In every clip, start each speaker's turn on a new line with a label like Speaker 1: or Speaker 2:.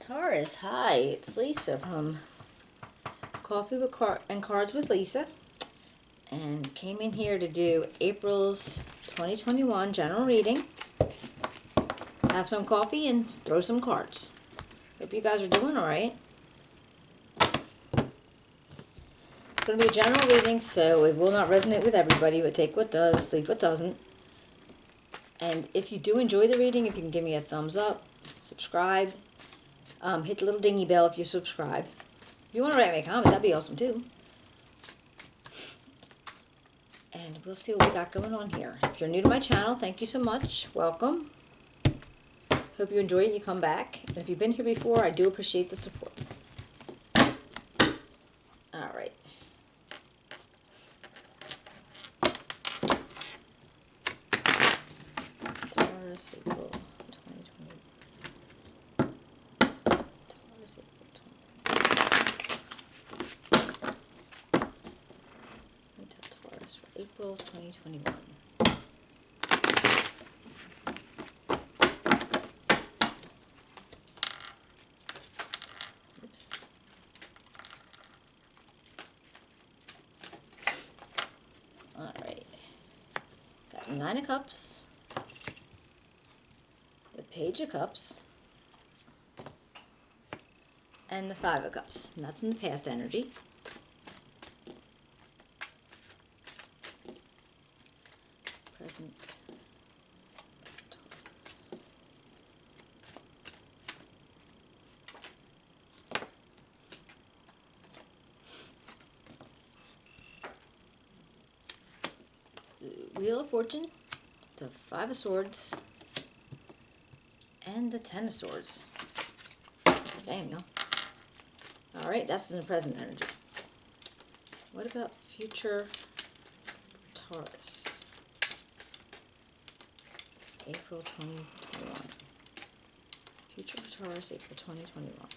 Speaker 1: Taurus, hi, it's Lisa from Coffee with and Cards with Lisa, and came in here to do April's 2021 general reading. Have some coffee and throw some cards. Hope you guys are doing alright. It's going to be a general reading, so it will not resonate with everybody, but take what does, leave what doesn't. And if you do enjoy the reading, if you can give me a thumbs up, subscribe, hit the little dingy bell if you subscribe. If you want to write me a comment, that'd be awesome too. And we'll see what we got going on here. If you're new to my channel, thank you so much. Welcome. Hope you enjoy it and you come back. And if you've been here before, I do appreciate the support. All right. Taurus April 2020. Taurus April 2020. Taurus for April 2021. Oops. All right. Got 9 of Cups, the Page of Cups, and the 5 of Cups. And that's in the past energy. Present. The Wheel of Fortune, the 5 of Swords, and the 10 of Swords. Damn, y'all. Alright, that's in the present energy. What about future Taurus? April 2021. Future for Taurus, April 2021.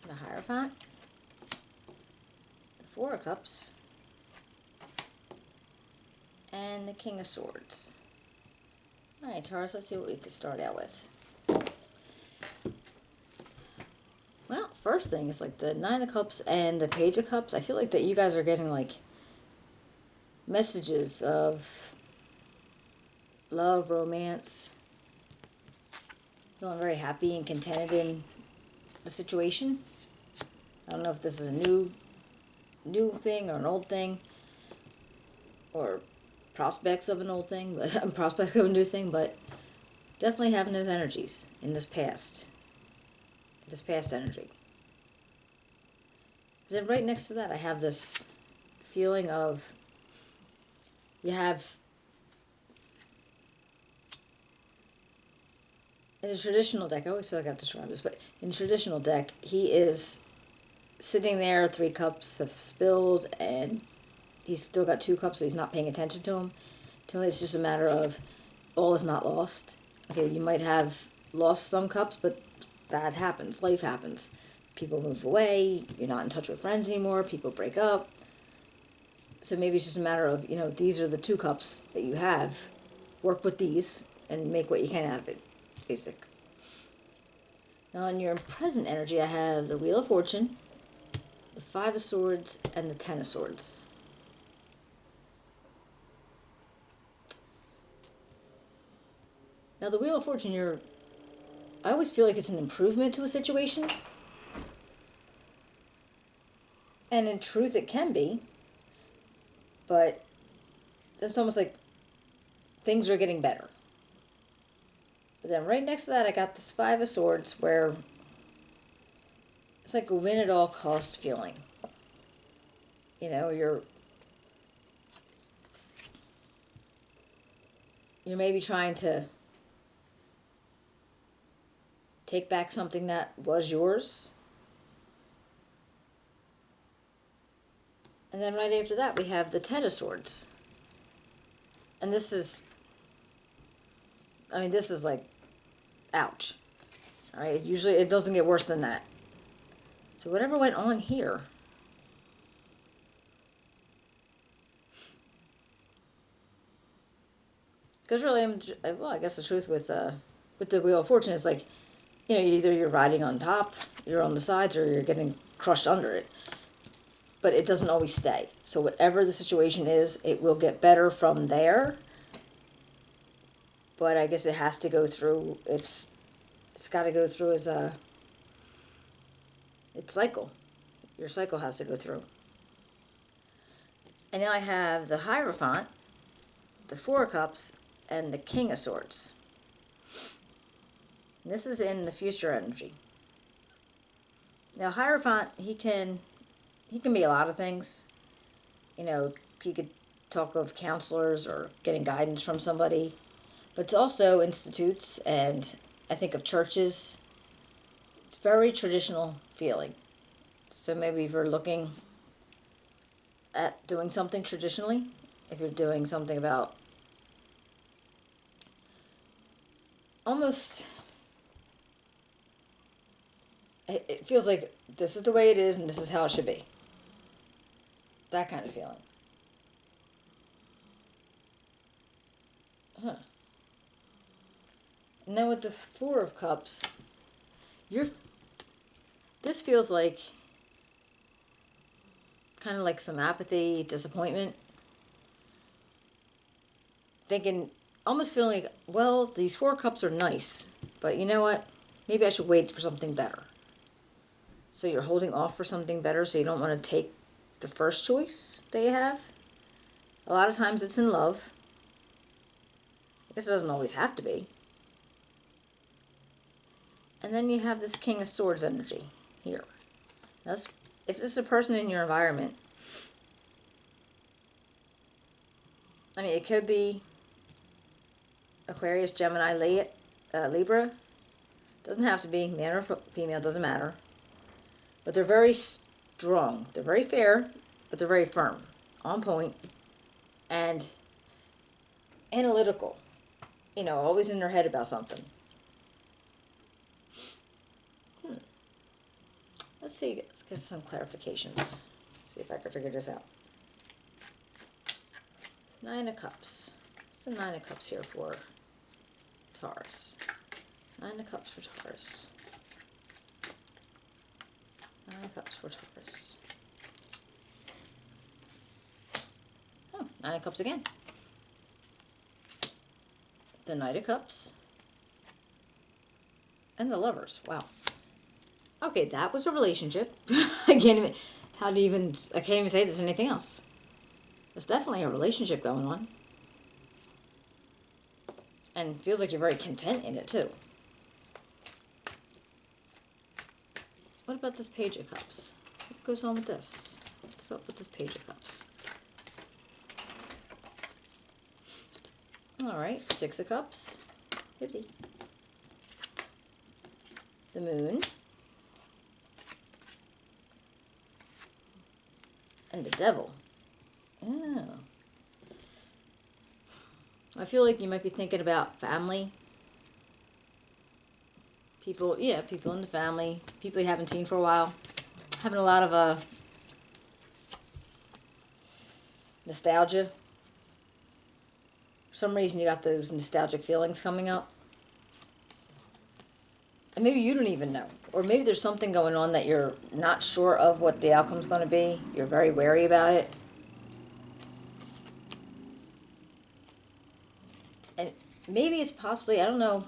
Speaker 1: The Hierophant. The 4 of Cups. And the King of Swords. Alright, Taurus, let's see what we could start out with. Well, first thing is like the 9 of Cups and the Page of Cups. I feel like that you guys are getting like messages of love, romance. Feeling very happy and contented in the situation. I don't know if this is a new thing or an old thing, or prospects of an old thing, but prospects of a new thing, but definitely having those energies in this past energy. Then right next to that, I have this feeling of you have, in the traditional deck, I always feel like I have to describe this, but in the traditional deck, he is sitting there, 3 cups have spilled, and he's still got 2 cups, so he's not paying attention to him. To me, it's just a matter of all is not lost. Okay, you might have lost some cups, but that happens. Life happens. People move away. You're not in touch with friends anymore. People break up. So maybe it's just a matter of, these are the 2 cups that you have. Work with these and make what you can out of it. Basic. Now, in your present energy, I have the Wheel of Fortune, the 5 of Swords, and the 10 of Swords. Now, the Wheel of Fortune, I always feel like it's an improvement to a situation. And in truth, it can be. But it's almost like things are getting better. But then right next to that, I got this 5 of Swords, where it's like a win at all costs feeling. You're maybe trying to take back something that was yours. And then right after that, we have the 10 of Swords. And this is like, ouch. All right, usually it doesn't get worse than that. So whatever went on here, Because really, well, I guess the truth with the Wheel of Fortune is like, either you're riding on top, you're on the sides, or you're getting crushed under it. But it doesn't always stay. So whatever the situation is, it will get better from there. But I guess it has to go through. It's got to go through its cycle. Your cycle has to go through. And now I have the Hierophant, the Four of Cups, and the King of Swords. And this is in the future energy. Now Hierophant, he can be a lot of things. He could talk of counselors or getting guidance from somebody. But it's also institutes, and I think of churches. It's very traditional feeling. So maybe if you're looking at doing something traditionally, if you're doing something about almost, it feels like this is the way it is and this is how it should be. That kind of feeling. And then with the Four of Cups, this feels like kind of like some apathy, disappointment. Thinking, almost feeling like, well, these Four Cups are nice, but you know what? Maybe I should wait for something better. So you're holding off for something better, so you don't want to take the first choice that you have. A lot of times it's in love. I guess it doesn't always have to be. And then you have this King of Swords energy here. Now, if this is a person in your environment, I mean, it could be Aquarius, Gemini, Libra. Doesn't have to be man or female, doesn't matter. But they're very strong. They're very fair, but they're very firm, on point, and analytical. Always in their head about something. Let's see, let's get some clarifications. See if I can figure this out. Nine of Cups. What's the Nine of Cups here for Taurus? Nine of Cups for Taurus. Nine of Cups for Taurus. Oh, Nine of Cups again. The Knight of Cups. And the Lovers. Wow. Okay, that was a relationship. I can't even say there's anything else. There's definitely a relationship going on. And it feels like you're very content in it, too. What about this Page of Cups? What goes on with this? What's up with this Page of Cups? Alright, Six of Cups. Oopsie. The Moon. And the Devil. Oh. I feel like you might be thinking about family. People in the family. People you haven't seen for a while. Having a lot of nostalgia. For some reason you got those nostalgic feelings coming up. And maybe you don't even know. Or maybe there's something going on that you're not sure of what the outcome's going to be. You're very wary about it. And maybe it's possibly, I don't know,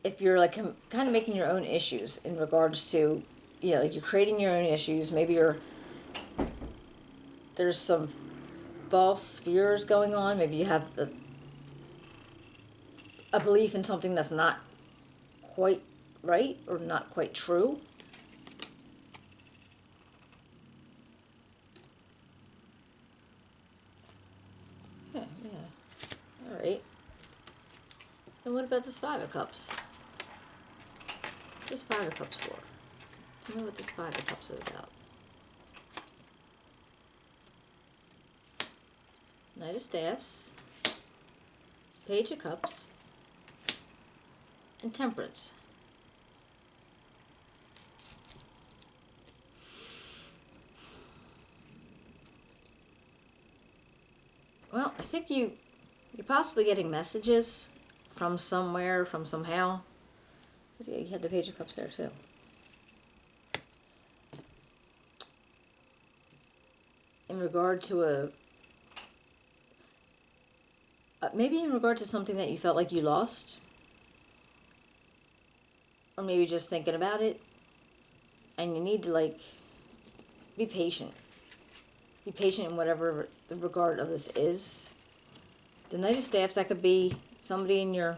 Speaker 1: if you're like kind of making your own issues in regards to, like you're creating your own issues. Maybe there's some false fears going on. Maybe you have a belief in something that's not quite right or not quite true. Yeah. All right. And what about this Five of Cups? What's this Five of Cups for? Tell me what this Five of Cups is about. Knight of Staffs, Page of Cups, and Temperance. Well, I think you're possibly getting messages from somewhere, from somehow. Yeah, you had the Page of Cups there too. In regard to maybe in regard to something that you felt like you lost, or maybe just thinking about it, and you need to like be patient. Be patient in whatever the regard of this is. The Knight of Staffs, that could be somebody in your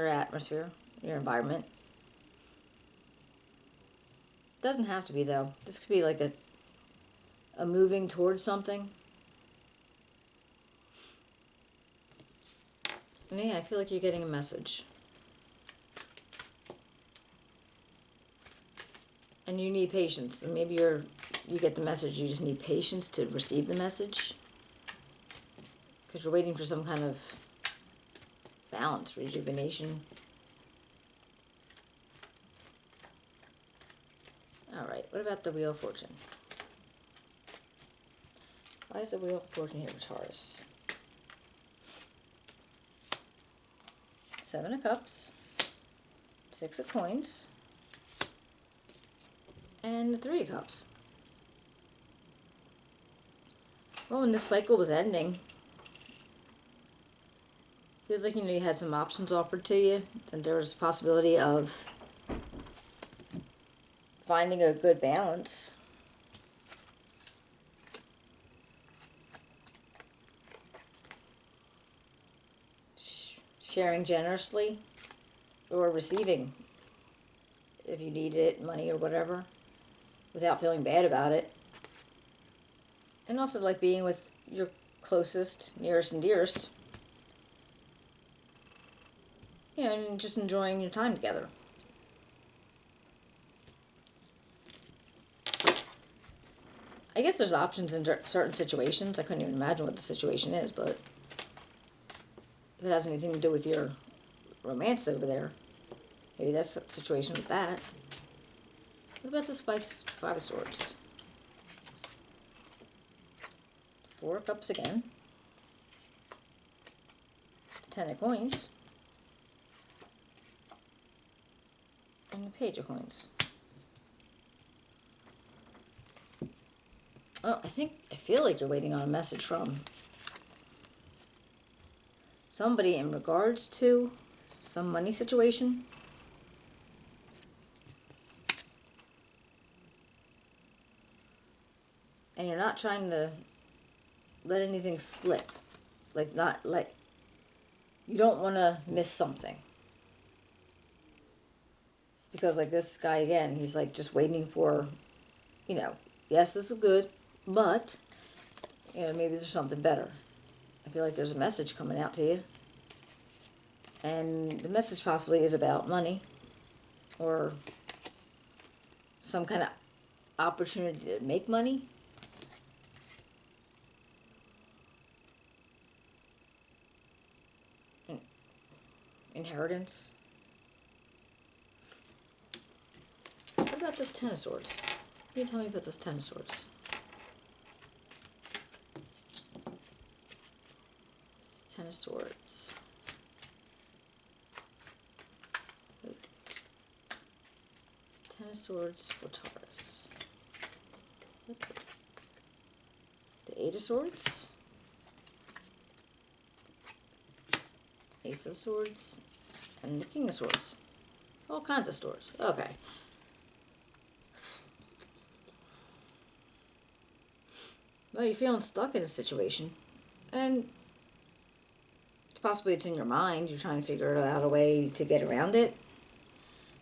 Speaker 1: atmosphere, your environment. Doesn't have to be though. This could be like a moving towards something. And yeah, I feel like you're getting a message. And you need patience. And maybe you get the message, you just need patience to receive the message. Because you're waiting for some kind of balance, rejuvenation. Alright, what about the Wheel of Fortune? Why is the Wheel of Fortune here for Taurus? 7 of Cups, 6 of Coins, and the 3 of Cups. Well, when this cycle was ending, feels like, you had some options offered to you, and there was a possibility of finding a good balance. Sharing generously, or receiving, if you needed it, money or whatever, without feeling bad about it. And also like being with your closest, nearest and dearest. And just enjoying your time together. I guess there's options in certain situations. I couldn't even imagine what the situation is, but if it has anything to do with your romance over there, maybe that's the situation with that. What about this Five of Swords? 4 of Cups again. 10 of Coins. And the Page of Coins. Oh, I feel like you're waiting on a message from somebody in regards to some money situation. And you're not trying to let anything slip. You don't want to miss something. Because like this guy again, he's like just waiting for, yes, this is good, but, maybe there's something better. I feel like there's a message coming out to you. And the message possibly is about money or some kind of opportunity to make money. Inheritance. What about this Ten of Swords? What can you tell me about this Ten of Swords? This Ten of Swords. Ten of Swords for Taurus. The Eight of Swords. Ace of Swords. And the King of Swords. All kinds of swords. Okay. Well, you're feeling stuck in a situation. And possibly it's in your mind. You're trying to figure out a way to get around it.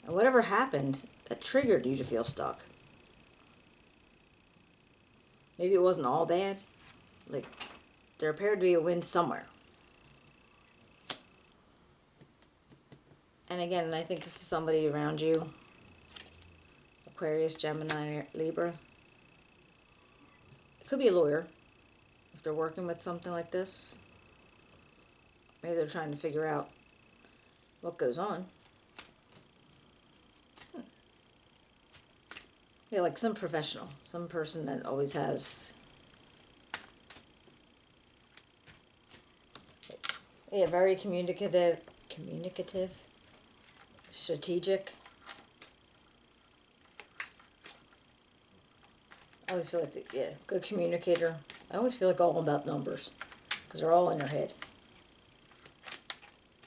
Speaker 1: And whatever happened, that triggered you to feel stuck. Maybe it wasn't all bad. Like, there appeared to be a win somewhere. And again, I think this is somebody around you. Aquarius, Gemini, Libra. It could be a lawyer. If they're working with something like this. Maybe they're trying to figure out what goes on. Yeah, like some professional, some person that always has. Yeah, very communicative, strategic. I always feel like, good communicator. I always feel like all about numbers, because they're all in their head.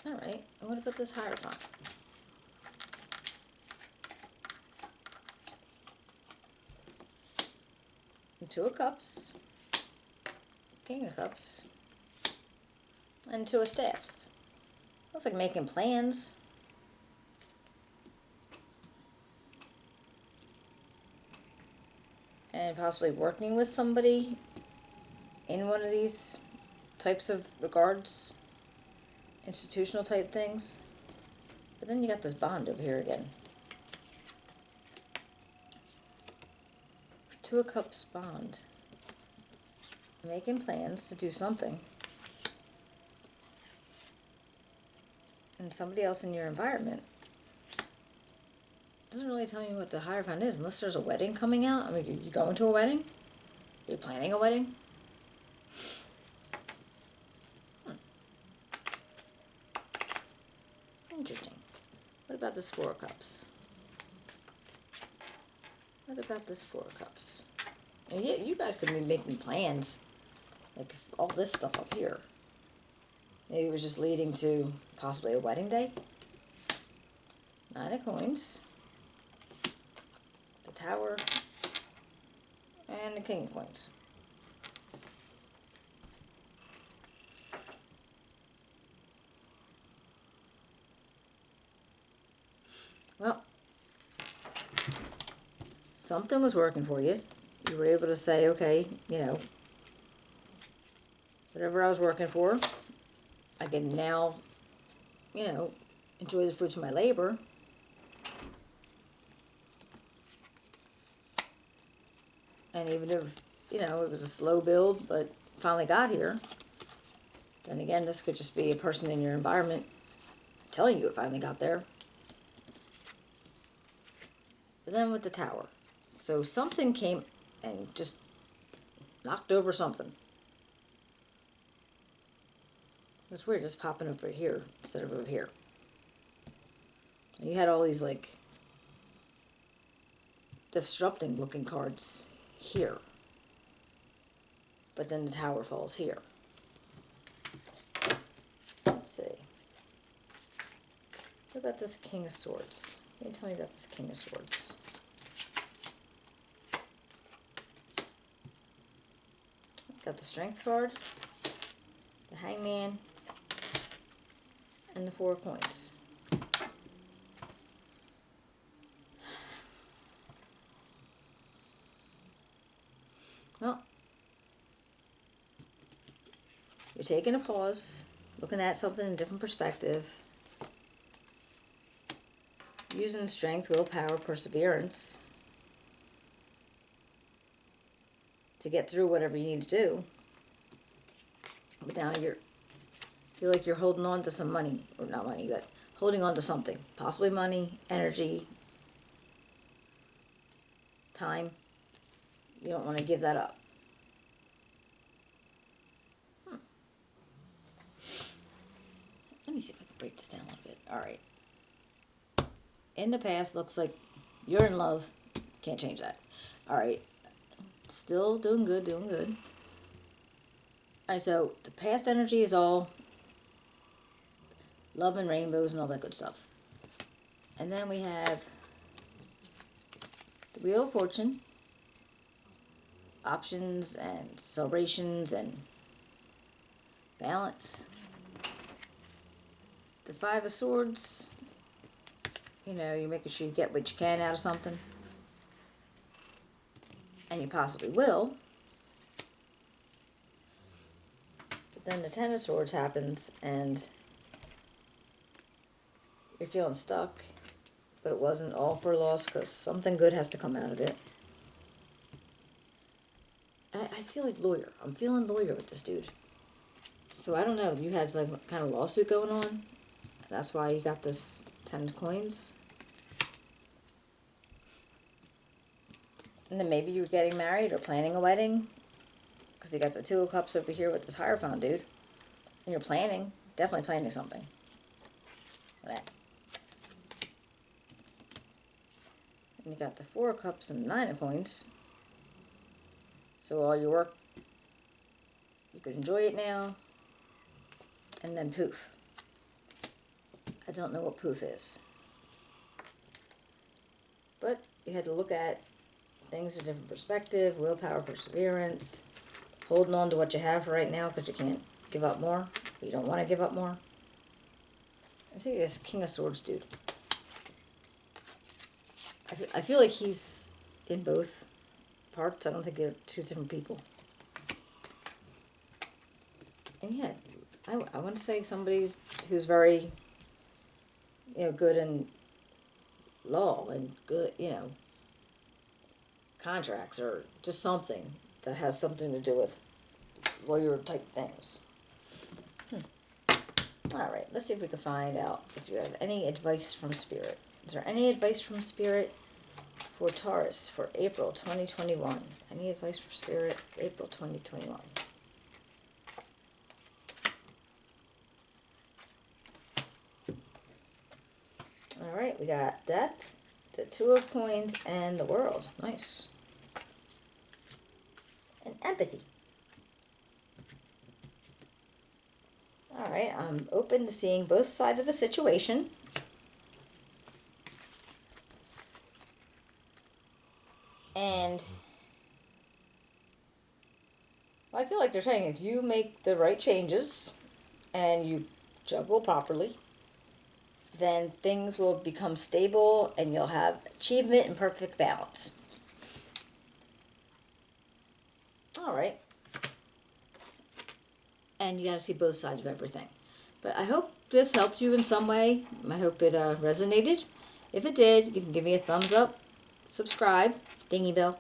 Speaker 1: All right, and what about this Hierophant? Two of Cups, King of Cups, and two of Staffs. Looks like making plans. And possibly working with somebody in one of these types of regards, institutional type things. But then you got this bond over here again. Two of Cups bond. Making plans to do something. And somebody else in your environment. Doesn't really tell you what the Hierophant is unless there's a wedding coming out. I mean, you going to a wedding? Are you planning a wedding? Interesting. What about this Four of Cups? What about this Four of Cups? And yeah, you guys could be making plans. Like all this stuff up here. Maybe it was just leading to possibly a wedding day. Nine of Coins. The Tower. And the King of Coins. Well, something was working for you. You were able to say, okay, whatever I was working for, I can now, enjoy the fruits of my labor. And even if, it was a slow build, but finally got here, then again, this could just be a person in your environment telling you it finally got there. But then with the Tower. So something came and just knocked over something. It's weird, just popping over here instead of over here. And you had all these, like, disrupting looking cards here. But then the Tower falls here. Let's see. What about this King of Swords? Can you tell me about this King of Swords? Got the Strength card, the Hangman, and the Four of Coins. Well, you're taking a pause, looking at something in a different perspective, using strength, willpower, perseverance to get through whatever you need to do. But now feel like you're holding on to some money, or not money, but holding on to something. Possibly money, energy, time. You don't want to give that up. Let me see if I can break this down a little bit. All right. In the past, looks like you're in love. Can't change that. All right. Still doing good, doing good. All right, so the past energy is all love and rainbows and all that good stuff. And then we have the Wheel of Fortune, options and celebrations and balance. The Five of Swords, you're making sure you get what you can out of something. And you possibly will. But then the Ten of Swords happens and you're feeling stuck. But it wasn't all for loss because something good has to come out of it. I feel like lawyer. I'm feeling lawyer with this dude. So I don't know. You had some kind of lawsuit going on. That's why you got this 10 of coins. And then maybe you're getting married or planning a wedding. Because you got the Two of Cups over here with this Hierophant dude. And you're planning. Definitely planning something. That. And you got the Four of Cups and Nine of Coins. So all your work, you could enjoy it now. And then poof. I don't know what poof is. But you had to look at things in a different perspective, willpower, perseverance, holding on to what you have right now because you can't give up more. You don't want to give up more. I think it's King of Swords dude. I feel like he's in both parts. I don't think they're two different people. And yeah, I want to say somebody who's very, good in law and good, contracts or just something that has something to do with lawyer type things. All right, let's see if we can find out if you have any advice from Spirit. Is there any advice from Spirit for Taurus for April 2021? Any advice for Spirit, April 2021? All right, we got Death, the Two of Coins, and the World. Nice. And Empathy. All right, I'm open to seeing both sides of a situation. And I feel like they're saying if you make the right changes and you juggle properly, then things will become stable and you'll have achievement and perfect balance. All right. And you got to see both sides of everything. But I hope this helped you in some way. I hope it resonated. If it did, you can give me a thumbs up, subscribe, dingy bell,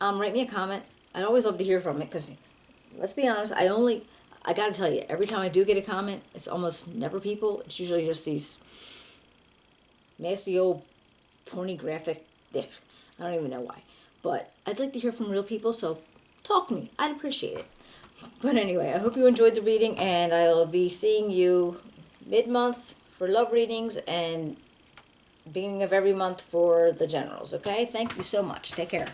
Speaker 1: write me a comment. I'd always love to hear from it because, let's be honest, I got to tell you, every time I do get a comment, it's almost never people. It's usually just these nasty old pornographic, I don't even know why. But I'd like to hear from real people, so talk to me. I'd appreciate it. But anyway, I hope you enjoyed the reading, and I'll be seeing you mid-month for love readings and beginning of every month for the generals, okay? Thank you so much. Take care.